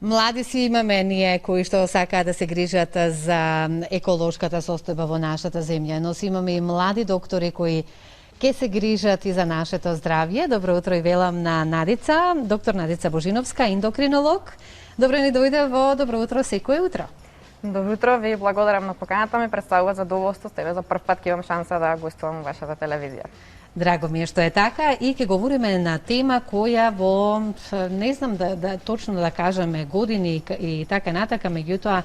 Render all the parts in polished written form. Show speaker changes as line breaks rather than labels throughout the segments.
Млади си имаме ние кои што сакаат да се грижат за еколошката состојба во нашата земја, но си имаме и млади доктори кои ќе се грижат и за нашето здравје. Добро утро и велам на Надица, доктор Надица Божиновска, ендокринолог. Добро ни дојде во Добро утро секое утро.
Добро утро, ви благодарам на поканата, ми представува задоволство, тебе за прв пат ќе имам шанса да гостувам во вашата телевизија.
Драго ми е што е така и ќе говориме на тема која во, не знам точно да кажеме години и така натака, меѓутоа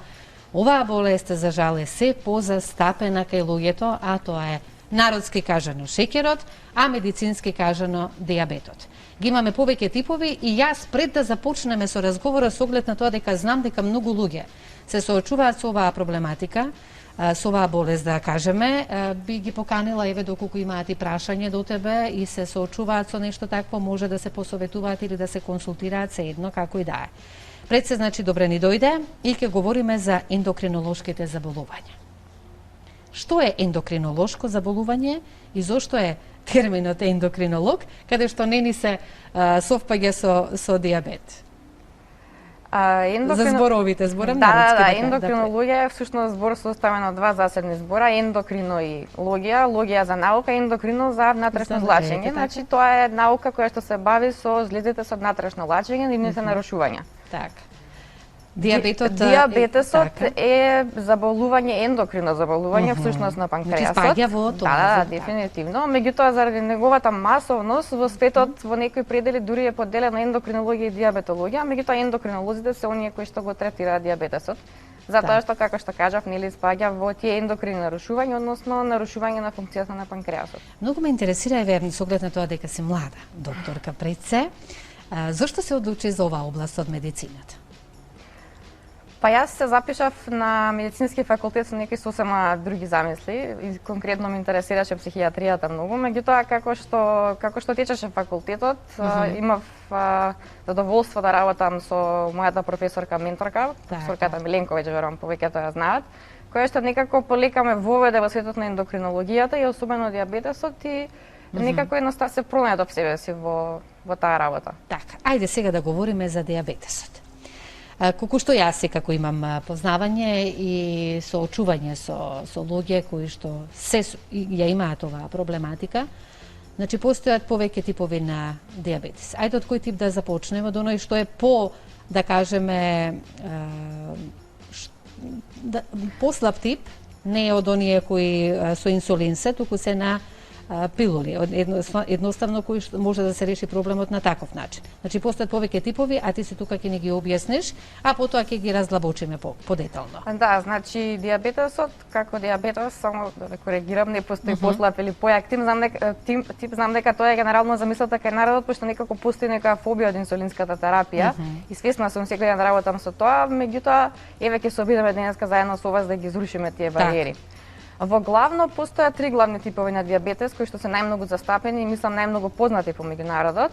оваа болест за жал е се позастапена кај луѓето, а тоа е народски кажано шеќерот, а медицински кажано дијабетот. Ги имаме повеќе типови и јас пред да започнеме со разговорот со оглед на тоа дека знам дека многу луѓе се соочуваат со оваа проблематика, со оваа болест да кажеме, би ги поканила еве доколку имаат и прашање до тебе и се соочуваат со нешто такво, може да се посоветуваат или да се консултираат, се едно како и да е. Пред се, значи, добре ни дојде и ќе говориме за ендокринолошките заболувања. Што е ендокринолошко заболување и зошто е терминот ендокринолог, каде што не ни се совпаѓа со дијабет? За зборовите, зборам народски.
Да, ендокринологија е всушност збор составен од два заседни збора, ендокрино и логија, логија за наука, ендокрино за внатрешно злачење. Значи тоа е наука која што се бави со злидите со внатрешно злачење и нивните нарушувања.
Така. Дијабетот
е заболување, ендокрино заболување, всушност на панкреасот.
Значи спаѓа во тоа.
Да, дефинитивно. Меѓутоа, заради неговата масовност, во светот во некои предели дури е поделена ендокринологија и дијабетологија, меѓутоа ендокринолозите се оние кои што го третираат дијабетесот. Затоа што, како што кажав, нели спаѓа во тие ендокрини нарушувања, односно нарушување на функцијата на панкреасот.
Многу ме интересира, еве, со оглед на тоа дека си млада докторка пред се, зошто се одлучи за оваа област од медицината?
Па јас се запишав на медицински факултет со некои сосема други замисли и конкретно ме интересираше психијатријата многу, меѓутоа како што течеше факултетот, имав задоволство да работам со мојата професорка менторка, професорката Миленковиќ, верувам повеќето ја знаат, која што некако полека ме воведе во светот на ендокринологијата и особено дијабетесот и некако едноставно се пронајдов себе си во таа работа.
Така, ајде сега да говориме за дијабетесот. Колку што јас секако имам познавање и соочување со луѓе кои што се ја имаат оваа проблематика, значи постојат повеќе типови на дијабетес. Ајде од кој тип да започнеме, од оној што е да кажеме, послаб тип, не е од оние кои со инсулин се, туку се на пилули, едноставно кој што може да се реши проблемот на таков начин. Значи постојат повеќе типови, а ти си тука ќе ни ги објасниш, а потоа ќе ги раздлабочиме подетално.
Да, значи дијабетесот како дијабетес, само да ве коригирам, не постои послаб или појак тип, знам дека тоа е генерално замислата кај народот, пошто некако постои некоја фобија од инсулинската терапија и свесна сум секој ден да работам со тоа, меѓутоа еве ќе се обидеме денеска заедно со вас да ги изрушиме тие бариери. Во главно постојат три главни типови на дијабетес кои што се најмногу застапени и мислам најмногу познати по меѓународот.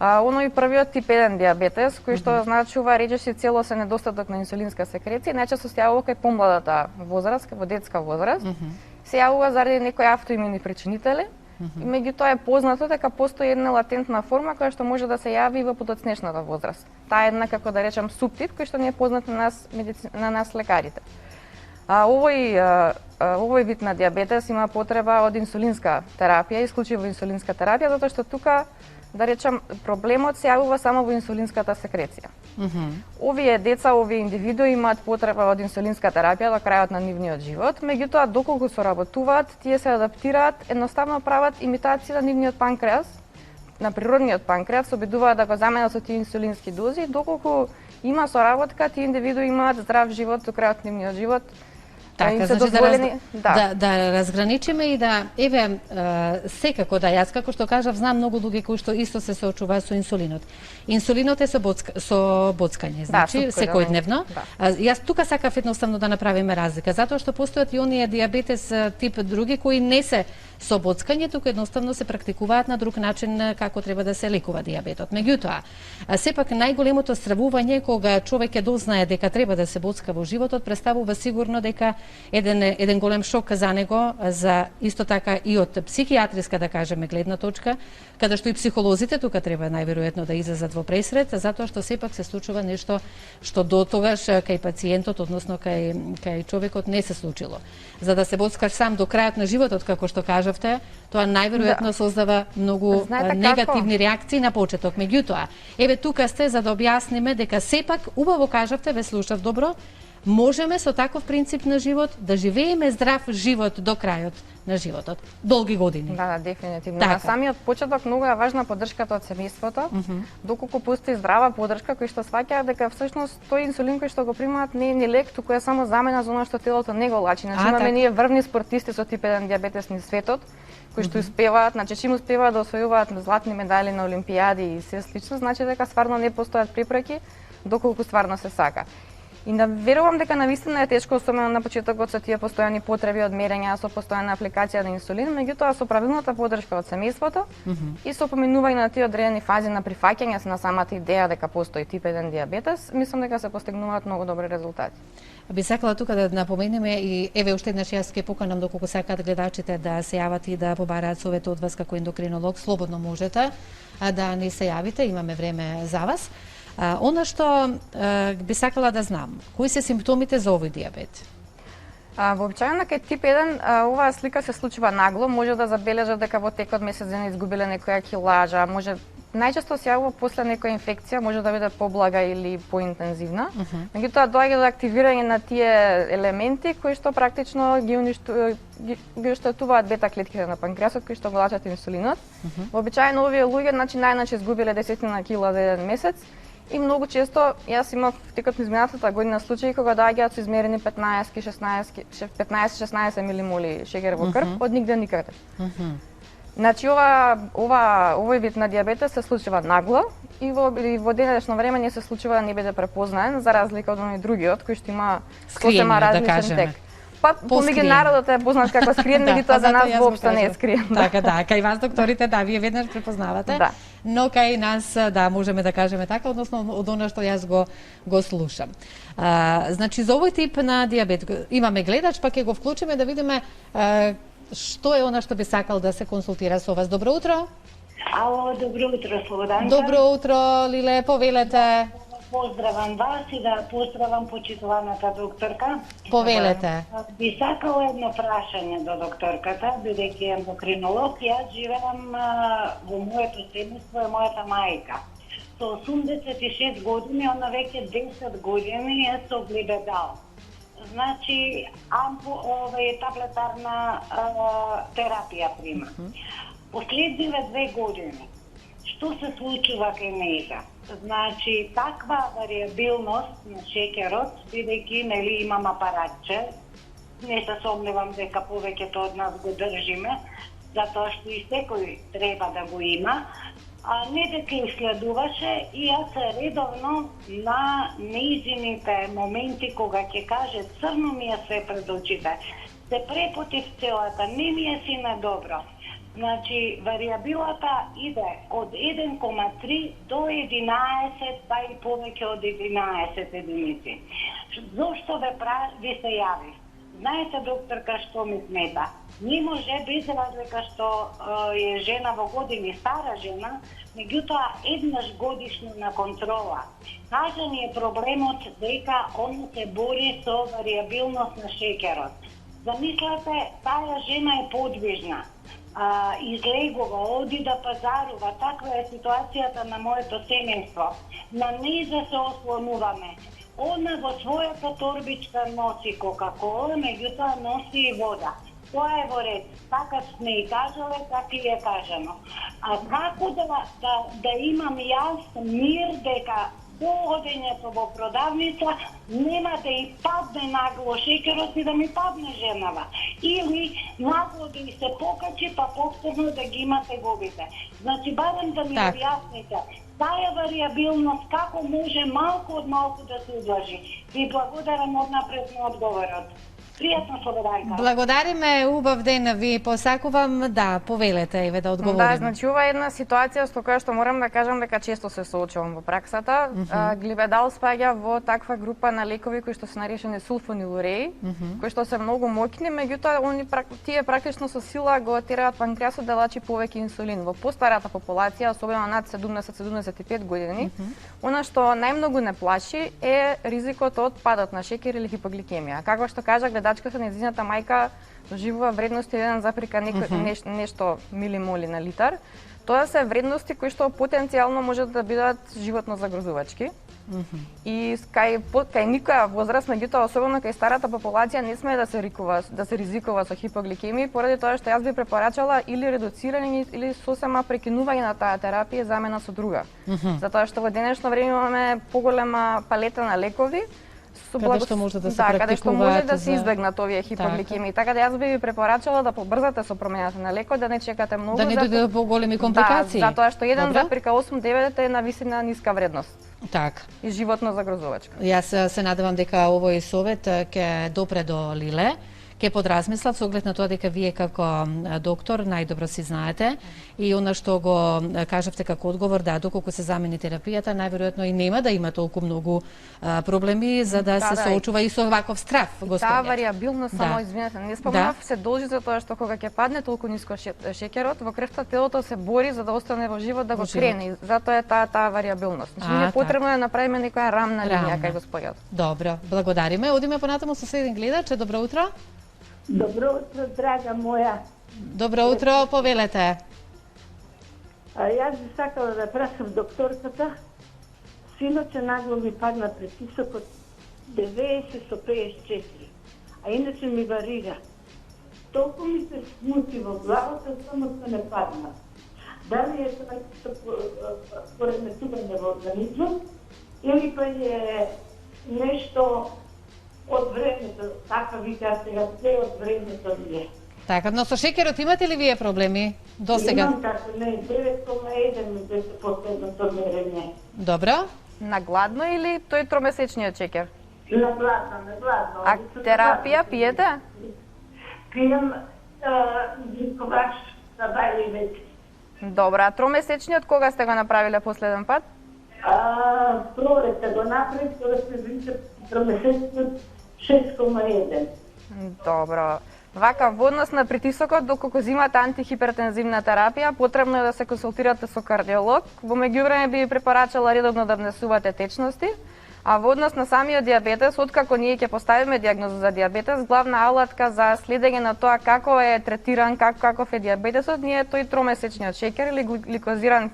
Оној првиот тип 1 дијабетес кој што значува речиси целосен недостаток на инсулинска секреција, најчесто се јавува кај помладата возраст, во детска возраст. Се јавува заради некои автоимуни причинители. Меѓутоа е познато дека постои една латентна форма која што може да се јави и во подоцнешната возраст. Таа е една, како да речам, суптип кој што не е познат на нас лекарите. Овој вид на дијабетес има потреба од инсулинска терапија, исклучиво инсулинска терапија, затоа што тука, да речам, проблемот се јавува само во инсулинската секреција. Овие деца, овие индивидуи имаат потреба од инсулинска терапија до крајот на нивниот живот, меѓутоа доколку соработуваат, тие се адаптираат, едноставно прават имитација на нивниот панкреас, на природниот панкреас, се обидуваат да го заменат со тие инсулински дози, доколку има соработка, тие индивидуи имаат здрав живот до крајот на нивниот живот.
Така, значи да разграничиме и да, еве, секако да, јас како што кажав, знам многу луѓе кои што исто се соочуваат со инсулинот. Инсулинот е со боцкање, значи секојдневно. Јас тука сакав едноставно да направиме разлика, затоа што постојат и оние дијабетес тип други кои не се со боцкање, туку едноставно се практикуваат на друг начин како треба да се лекува дијабетот. Меѓутоа, сепак најголемото стравување кога човек ќе дознае дека треба да се боцка во животот, представува сигурно дека еден голем шок за него, за исто така и од психијатриска, да кажеме, гледна точка, каде што и психолозите тука треба најверојатно да излезат во пресред, затоа што сепак се случува нешто што до тогаш кај пациентот, односно кај човекот не се случило. За да се боцкаш сам до крајот на животот, како што кажавте, тоа најверојатно создава многу негативни реакции на почеток. Меѓутоа, еве тука сте за да објасниме дека сепак, убаво кажавте, ве слушав добро, можеме со таков принцип на живот да живееме здрав живот до крајот на животот, долги години.
Да, дефинитивно.
Така.
На самиот почеток многу е важна поддршката од семејството, доколку постои здрава поддршка кој што сваќа дека всушност тој инсулин кој што го примаат не е ни лек, туку е само замена за она што телото не го лачи. Значи имаме ние врвни спортисти со тип 1 дијабетес низ светот, кои што успеваат, значи чим успеваат да освојуваат златни медали на олимпијади и се слично, значи дека стварно не постојат препреки доколку стварно се сака. И да верувам дека навистина е тешко, особено на почетокот со тие постојани потреби од мерења, со постојана апликација на инсулин, меѓутоа со правилната поддршка од семејството и со поминување на тие одредени фази на прифаќање на самата идеја дека постои тип 1 дијабетес, мислам дека се постигнуваат многу добри резултати.
Би сакала тука да напоменеме и еве уште еднаш јас ќе поканам доколку сакаат гледачите да се јават и да побараат совет од вас како ендокринолог, слободно можете да не се јавите, имаме време за вас. Она што би сакала да знам, кои се симптомите за овој дијабет?
Вообичаено кај тип 1 оваа слика се случува нагло, може да забележат дека во текот месец дена изгубиле некоја килажа, може најчесто се јавува после некоја инфекција, може да биде поблага или поинтензивна. Меѓутоа доаѓа до активирање на тие елементи кои што практично ги уништетуваат бета клетките на панкреасот кои што го лачат инсулинот. Вообичаено овие луѓе значи најначе изгубиле десетина кила за еден месец. И многу често, јас имав текот на изминатата година случаи кога доаѓаат со измерени 15-16 милимоли шеќер во крв, од нигде никаде. Значи овој вид на дијабетес се случува нагло и во денешно време не се случува да не биде препознаен, за разлика од оној другиот кој што има сосема различен тек. Па помеѓу народот е познат како скриен, меѓутоа за нас воопшто не е скриен.
Така, да, кај вас докторите, да, вие веднаш препознавате, но кај нас, да, можеме да кажеме така, односно од она што јас го слушам. Значи, за овој тип на дијабет имаме гледач, па ќе го вклучиме да видиме што е она што би сакал да се консултира со вас. Добро утро.
Ало, добро утро, Слободанка.
Добро утро, Лиле, повелете.
Поздравам вас и да поздравам почитуваната докторка.
Повелете.
Би сакала едно прашање до докторката, бидејќи е ендокринолог, јас живеам во моето семејство е мојата мајка. Со 86 години, она веќе 10 години е со глибедал. Значи, таблетарна терапија прима. Последниве 2 години, што се случува кај неја? Значи, таква вариабилност на шеќерот, бидејќи нели имам апаратче, не се сомневам дека повеќето од нас го држиме, затоа што и секој треба да го има, а не дека исследуваше и јас редовно на нејзините моменти кога ќе каже црно ми е све пред очите, се препотив целата, не ми е сина добро. Значи, вариабилата иде од 1,3 до 11, па и повеќе од 11 единици. Зошто ви се јави? Знаете, докторка, што ми смета? Не може, без разлика што е жена во години, стара жена, меѓутоа еднаш годишно на контрола. Кажа ни е проблемот дека он се бори со вариабилност на шеќерот. Замислете, таа жена е подвижна. Излегува, оди да пазарува, таква е ситуацијата на моето семејство. На нејза се ослонуваме. Она во својата торбичка носи кока-кола, меѓутоа носи и вода. Тоа е во ред. Така сме и кажале, така и е кажано. А како да имам јас мир дека до одењето во продавница нема да и падне нагло шеќерот и да ми падне женава. Или нагло да и се покачи, па повторно да ги има тегобите. Значи, барем да ми објасните, таа вариабилност како може малку од малку да се удлажи. Ви благодарам однапред на одговорот. Пријатно со Верајка.
Благодариме, убав ден ви посакувам. Да, повелете еве да одговориме.
Да, значи ова е една ситуација со која што морам да кажам дека често се соочувам во праксата. Глибедал спаѓа во таква група на лекови кои што се наречени сулфонилуреи, кои што се многу моќни, меѓутоа тие практично со сила го тераат панкреасот да лачи повеќе инсулин. Во постарата популација, особено над 70-75 години, она што најмногу не плаши е ризикот од падот на шеќер или хипогликемија. Како што кажа гледачката, нејзината мајка доживува вредности 1, нешто милимоли на литар. Тоа се вредности кои што потенцијално можат да бидат животно загрозувачки. И кај никоја возраст, меѓутоа особено кај старата популација не сме да се ризикува со хипогликемија, поради тоа што јас би препорачала или редуцирање или сосема прекинување на таа терапија замена со друга. Затоа што во денешно време имаме поголема палета на лекови
каде што може да се
каде што може да се избегнат овие хипогликемии. Така да јас би ви препорачала да побрзате со промената на лекот, да не чекате многу,
да не дојде до поголеми компликации.
Да, затоа што 1,8-9 е нависина ниска вредност.
Така.
И животно загрозувачка.
Јас се надевам дека овој совет ќе допре до Лиле. Ке подразмислат со оглед на тоа дека вие како доктор најдобро си знаете и она што го кажавте како одговор, да, доколку се замени терапијата, најверојатно и нема да има толку многу проблеми за да се соочува и со ваков страв, господине.
Таа вариабилност, само извинете, не спомнав, се должи за тоа што кога ќе падне толку ниско шеќерот во крвта, телото се бори за да остане во живот, да го крени. Затоа е таа вариабилност. Значи не е потребно да направиме некоја рамна линија кај господјот.
Добро, благодариме. Одиме понатаму со следен гледач. Добро утро.
Добро утро, драга моја.
Добро утро, повелете.
Јас би сакала да прашам докторката. Синоќа нагло ми падна притисокот 90 со 54, а иначе ми варира. Толку ми се смути во главата, само што не падна. Дали е тоа пореметување во организмот или па е нешто од времето, така вика сега, се од времето ми е.
Така, но со шеќерот имате ли вие проблеми до сега?
Имам така, не, 9,1 ми беше последното мерење.
Добро.
На гладно или тој тромесечниот шеќер?
На гладно.
А терапија пиете?
Пијам гликоваш за бајливет.
Добра, а тромесечниот кога сте го направиле последен пат?
Пролетта го направив, кога се више тромесечниот 6,1.
Добро. Вака, во однос на притисокот, доколку земате антихипертензивна терапија, потребно е да се консултирате со кардиолог. Во меѓувреме би препорачала редовно да внесувате течности. А во однос на самиот диабетес, откако ние ќе поставиме диагноза за диабетес, главна алатка за следење на тоа како е третиран, каков е диабетесот, ние е тој тромесечниот шеќер или гликозиран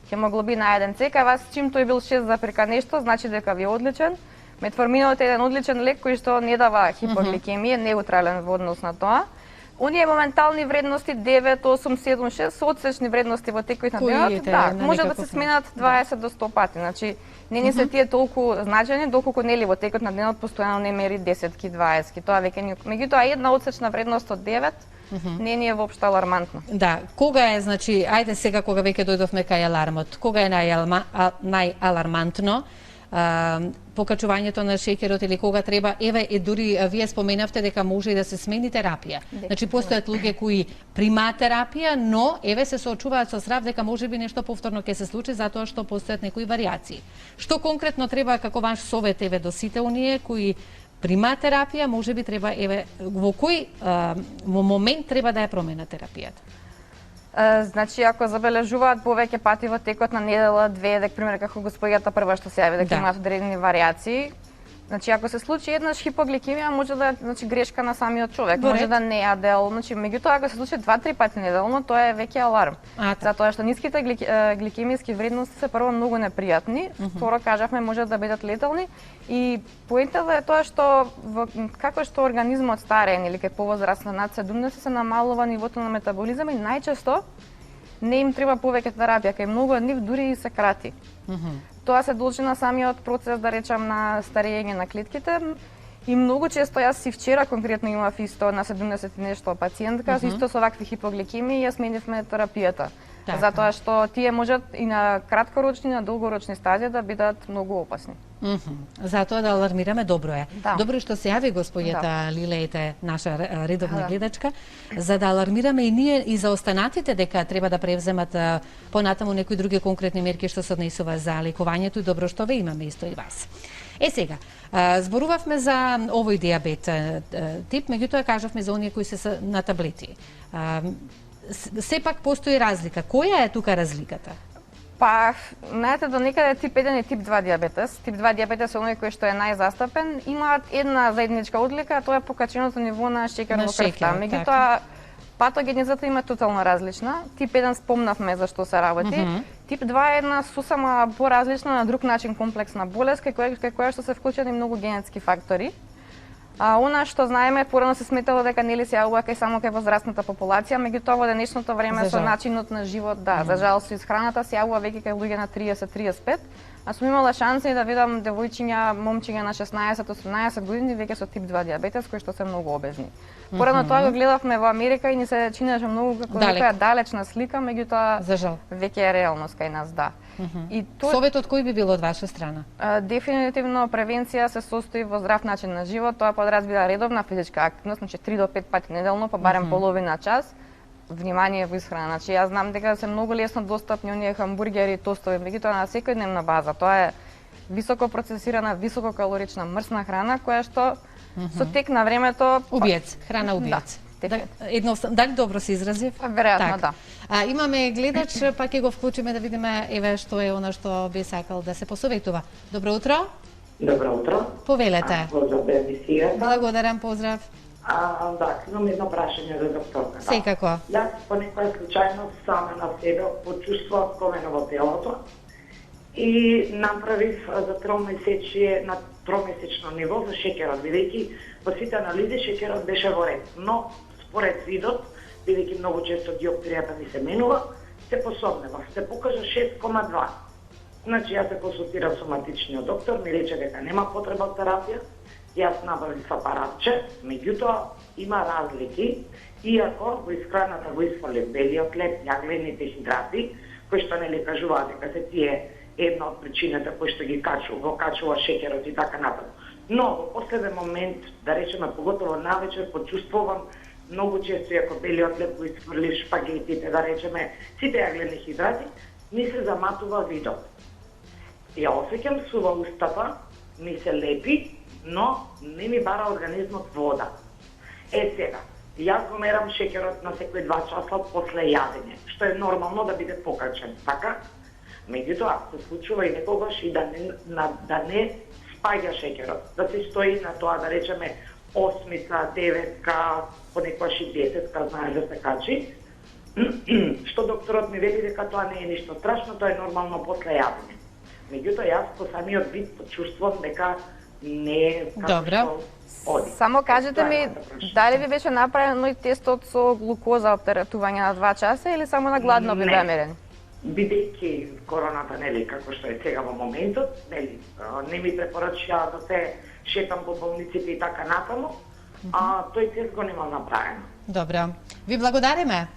хемоглобин А1C, кај вас чим тој бил 6 нешто, значи дека ви е одличен. Метформинот е еден одличен лек кој што не дава хипогликемија, неутрален во однос на тоа. Оние моментални вредности 9, 8, 7, 6 со одсечни вредности во текот на денот, да, може да се сменат 20 до 100 пати. Значи, не се тие толку значени, доколку нели во текот на денот постојано не мери 10-ки, 20-ки. Тоа веќе не. Меѓутоа една одсечна вредност од 9 не е воопшто алармантно.
Да, кога е, значи, ајде сега кога веќе дојдовме кај алармот, кога е најалармантно покачувањето на шеќерот или кога треба, еве и дури вие споменавте дека може и да се смени терапија. Значи постојат луѓе кои примаат терапија, но еве се соочуваат со страв дека можеби нешто повторно ќе се случи затоа што постојат некои варијации. Што конкретно треба како ваш совет еве до сите оние кои примаат терапија, можеби треба еве во кој момент треба да ја промена терапијата?
Значи, ако забележуваат повеќе пати во текот на недела, две, дека пример како господјата прва што се јави, дека имаат одредени варијации. Значи, ако се случи еднаш хипогликемија, може да е грешка на самиот човек, може да не јадел. Значи, меѓутоа ако се случи 2-3 пати неделно, тоа е веќе аларм. Затоа што ниските гликемиски вредности се прво многу непријатни, второ кажавме може да бидат летални и поентата е тоа што како што организмот старее или кај повозрастна над 70 се намалува нивото на метаболизам и најчесто не им треба повеќе терапија, кај многу од нив дури и се крати. Тоа се должи на самиот процес, да речам, на старење на клетките. И многу често, јас и вчера конкретно имав исто на 70 нешто пациентка, исто со вакви хипогликемии, јас сменивме терапијата.
Така.
Затоа што тие можат и на краткорочни и на долгорочни стадии да бидат многу опасни.
Затоа да алармираме добро е.
Да.
Добро е што се јави господјата Лилејте, наша редовна гледачка, за да алармираме и ние и за останатите дека треба да превземат понатаму некои други конкретни мерки што се однесува за лекувањето и добро што ве имаме исто и вас. Сега, зборувавме за овој диабет тип, меѓутоа кажавме за оние кои се на таблети. Сепак постои разлика. Која е тука разликата?
Па, знаете, до некаде тип 1 и тип 2 диабетес. Тип 2 диабетес е оној кој што е најзастапен. Имаат една заедничка одлика, а тоа е покаченото ниво на шеќер во крвта. Меѓутоа, патогенезата има тотално различна. Тип 1 спомнавме за што се работи. Тип 2 е една сосема поразлична, на друг начин комплексна болест, кај која што се вклучени многу генетски фактори. Она што знаеме, порано се сметало дека нели се јавува кај само кај возрастната популација, меѓутоа во денешното време со начинот на живот, за жал со исхраната се јавува веќе кај луѓе на 30-35, а сум имала шанса и да видам девојчиња, момчиња на 16-18 години веќе со тип 2 диабетес кои што се многу обезни. Порано тоа го гледавме во Америка и ни се чинеше многу како некоја далечна слика, меѓутоа веќе е реалност кај нас, да.
И советот кој би бил од ваша страна?
Дефинитивно превенција се состои во здрав начин на живот, тоа подразбира редовна физичка активност, значи 3 до 5 пати неделно, па барем половина час. Внимание во исхрана. Значи јас знам дека се многу лесно достапни оние хамбургери, тостови, меѓутоа на секојдневна база. Тоа е високо процесирана, висококалорична, мрсна храна која што со тек на времето
убиец, храна убиец. Дали добро се изразив?
Веројатно, да.
Имаме гледач, па ќе го вклучиме да видиме еве што е она што би сакал да се посоветува. Добро утро.
Добро утро.
Повелете.
Поздрав за емисијата.
Благодарам, поздрав.
Да, имам едно прашање за докторката.
Секако.
Јас по некоја случајно сама на себе почувствував комено во телото и направив за тромесечно ниво за шеќерот, бидејќи во сите анализи шеќерот беше во ред, но според видот, бидејќи многу често диоптријата ми се менува, се посомневав, се покажа 6,2. Значи јас се консултирав со матичниот доктор, ми рече дека нема потреба од терапија. Јас набавив апаратче, меѓутоа има разлики, иако во исхраната го испали белиот хлеб, јаглените хидрати, кои што нели кажуваат дека се тие една од причината кои што ги качува шеќерот и така натаму. Но во последен момент, да речеме поготово навечер, почувствувам многу често, иако белиот хлеб го испрли, шпагетите, да речеме сите јаглени хидрати, ми се заматува видот. Ја осеќам сува устата, ми се лепи, но не ми бара организмот вода. Сега, јас го мерам шеќерот на секој 2 часа после јадење, што е нормално да биде покачен, така? Меѓутоа, се случува и некогаш и да не спаѓа шеќерот, да се стои на тоа, да речеме, 8-ка, 9-ка, понекогаш и 10-ка, знаеш да се качи, што докторот ми вели дека тоа не е ништо страшно, тоа е нормално после јадење. Меѓутоа, јас по самиот вид почувствувам дека не е како што оди.
Само кажете ми, дали ви беше направено и тестот со глукоза оптеретување на 2 часа или само на гладно би бе мерен?
Бидејќи короната, нели, како што е сега во моментот, нели, не ми препорача да се шетам по болниците и така натаму, тој тест го немам направено.
Добро. Ви благодариме.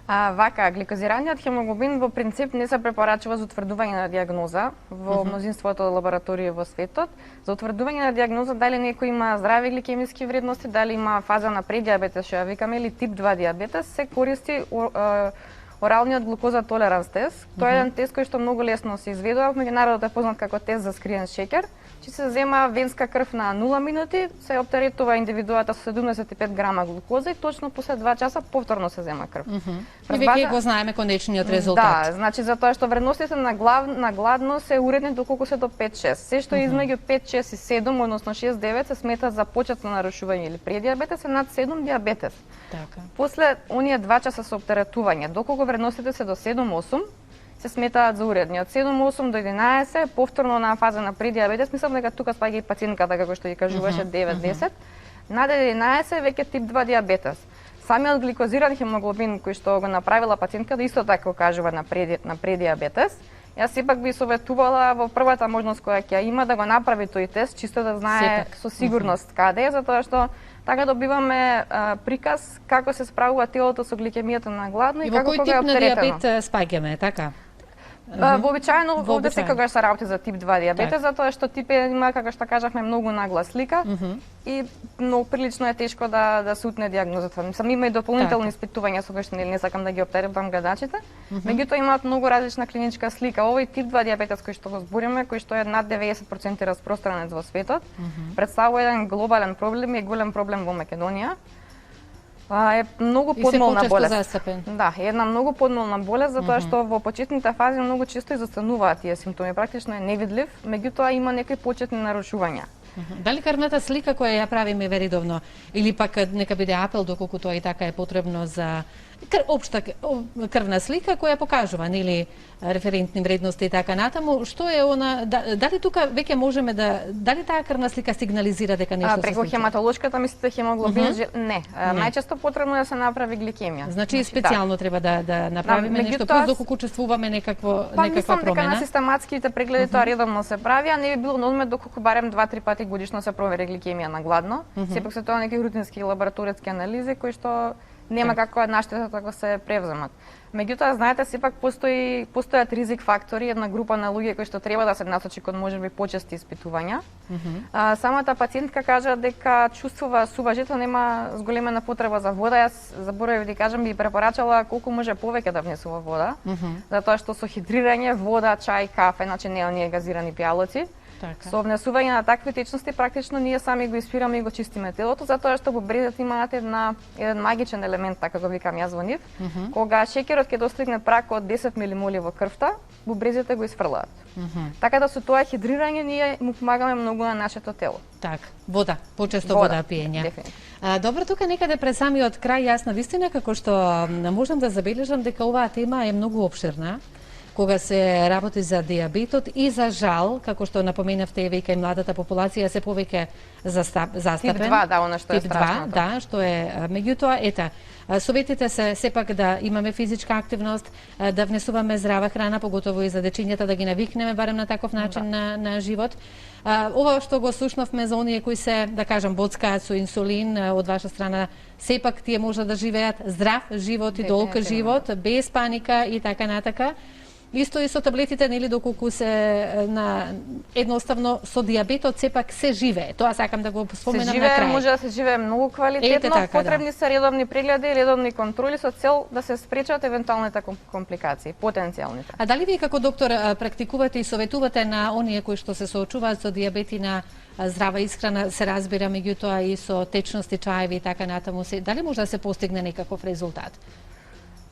Вака, гликозираниот хемоглобин во принцип не се препорачува за утврдување на диагноза во мнозинството лаборатории во светот. За утврдување на диагноза дали некој има здрави гликемиски вредности, дали има фаза на предиабетес, што ја викаме, или тип 2 диабетес, се користи оралниот глукоза толеранс тест. Тоа е еден тест кој што многу лесно се изведува, меѓу народот е познат како тест за скриен шеќер. Че се зема венска крв на 0 минути, се оптеретува индивидуата со 75 грама глукоза и точно после 2 часа повторно се зема крв.
И веќе го знаеме конечниот резултат.
Да, значи затоа што вредностите на гладно се уредни доколку се до 5-6. Се што измеѓу 5-6 и 7, односно 6-9 се смета за почетно нарушување или предиабетес, е над 7 диабетес.
Така.
После оние 2 часа со оптеретување, доколку вредностите се до 7-8, се сметаат за уредни. Од 7-8 до 11 повторно на фаза на предиабетес, мислам дека тука спаѓа и пациентката како што ги кажуваше 9-10. Над 11 веќе тип 2 диабетес. Самиот гликозиран хемоглобин кој што го направила пациентката исто така кажува на предиабетес. Јас сепак би советувала во првата можност која ќе има да го направи тој тест, чисто да знае со сигурност каде е, затоа што Така добиваме приказ како се справува телото со гликемијата на гладно и
во
како
кој
кога е
тип на
оптеретено.
дијабет спаѓаме, така?
Вообичаено овде
Вообичаено.
секогаш се работи за тип 2 дијабетес, затоа што тип 1 има, како што кажавме, многу нагла слика и многу прилично е тешко да се утне дијагнозата. Сам има и дополнителни испитувања со кои што не сакам да ги оптеретам гледачите. Меѓутоа имаат многу различна клиничка слика. Овој тип 2 дијабетес кој што го збориме, кој што е над 90% распространет во светот, представува еден глобален проблем и голем проблем во Македонија. Е многу подмолна болест.
Застапен.
Да, е една многу подмолна болест, затоа што во почетните фази многу често изостануваат тие симптоми, практично е невидлив, меѓутоа има некои почетни нарушувања.
Дали крвната слика која ја правиме веридовно или пак нека биде апел доколку тоа и така е потребно за општа крвна слика која покажува нели референтни вредности и така натаму, што е она дали тука веќе можеме дали таа крвна слика сигнализира дека нешто се
преку
случува?
хематолошката мислите хемоглобин не, најчесто потребно е да се направи гликемија.
Значи специјално треба да направиме нешто плюс доколку чувствуваме некаква
мислам дека
промена.
на систематските прегледи тоа редовно се прави, а не би било на одмет доколку барем 2-3 пати годишно се провери гликемија на гладно. Сепак се тоа некои рутински лабораториски анализи кои што нема како една штета ако се превземат. Меѓутоа, знаете, сепак постојат ризик фактори, една група на луѓе кои што треба да се насочи кон можеби почести испитувања. Самата пациентка кажа дека чувствува сува жето, нема зголемена потреба за вода. Јас заборавив да кажам, би препорачала колку може повеќе да внесува вода, затоа што со хидрирање, вода, чај, кафе, значи не оние газирани пијалоци.
Така.
Со внесување на такви течности практично ние сами го испираме и го чистиме телото, затоа што бубрезите имаат еден магичен елемент, така го викам јас во нив. Кога шеќерот ќе достигне прак од 10 милимоли во крвта, бубрезите го исфрлаат. Така да со тоа хидрирање ние му помагаме многу на нашето тело.
Так, вода, почесто вода пиење.
Дефинитивно.
Добро, тука некаде пред самиот крај, јас навистина како што можам да забележам дека оваа тема е многу опширна, кога се работи за дијабетот и за жал, како што напоменавте, веќе и младата популација се повеќе застапен.
Тип 2, да, она што е
Тип 2,
страшното.
да, што е, меѓутоа, советите се сепак да имаме физичка активност, да внесуваме здрава храна, поготово и за дечињата да ги навикнеме барем на таков начин на живот. Ова што го слушнавме за оние кои се, да кажам, боцкаат со инсулин, од ваша страна, сепак тие може да живеат здрав живот и долг живот, без паника и така натака. Исто и со таблетите, нели, доколку се едноставно со дијабетот сепак се живее. Тоа сакам да го споменам на крај.
Може да се живее многу квалитетно,
така,
потребни се редовни прегледи, редовни контроли со цел да се спречат евентуалните компликации, потенцијалните.
А дали вие како доктор практикувате и советувате на оние кои што се соочуваат со дијабет и на здрава исхрана, се разбира, меѓутоа и со течности, чаеви и така натаму, дали може да се постигне некаков резултат?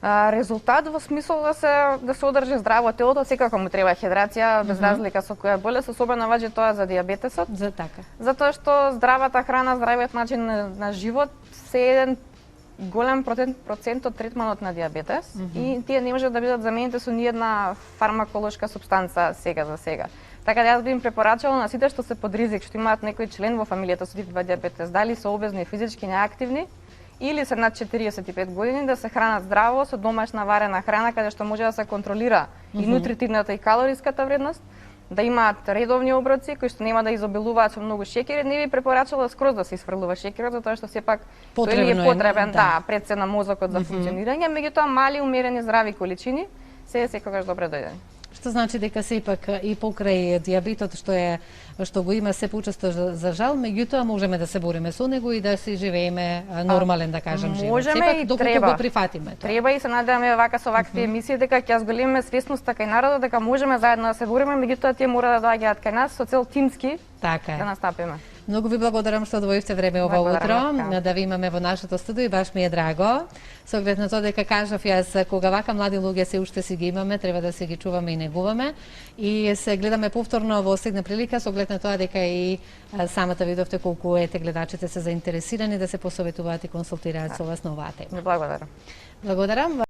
Резултат во смисол да се одржи здраво телото, секако му треба хидрација, без разлика со која болест, особено важи тоа за дијабетесот.
За така.
Затоа што здравата храна, здравиот начин на живот се еден голем процент од третманот на дијабетес и тие не можат да бидат заменети со ниедна фармаколошка супстанца сега за сега. Така да јас би им препорачала на сите што се под ризик, што имаат некој член во фамилијата со тип 2 дијабетес, дали се обезни физички неактивни или се над 45 години, да се хранат здраво со домашна варена храна каде што може да се контролира и нутритивната и калориската вредност, да имаат редовни оброци кои што нема да изобилуваат со многу шеќери. Не би препорачала скроз да се исфрлува шеќерот, затоа што сепак тој е потребен, пред се на мозокот за функционирање, меѓутоа мали умерени здрави количини се секогаш добре дојдени.
Што значи дека сепак и покрај дијабетот што го има се почесто за жал, меѓутоа можеме да се бориме со него и да си живееме нормален, да кажам, живот.
Можеме и
треба. Го прифатиме тоа.
Треба и се надеваме вака со вакви емисии дека ќе зголемиме свесноста кај народот дека можеме заедно да се бориме, меѓутоа тие мора да доаѓаат кај нас со цел тимски да настапиме.
Многу ви благодарам што одвоивте време ова утро да ви имаме во нашето студио и баш ми е драго. Со оглед на тоа дека кажав јас, кога вака млади луѓе се уште си ги имаме, треба да се ги чуваме и негуваме. И се гледаме повторно во следна прилика со оглед на тоа дека и самата видовте колку гледачите се заинтересирани да се посоветуваат и консултираат со вас на оваа тема.
Благодарам.
Благодарам.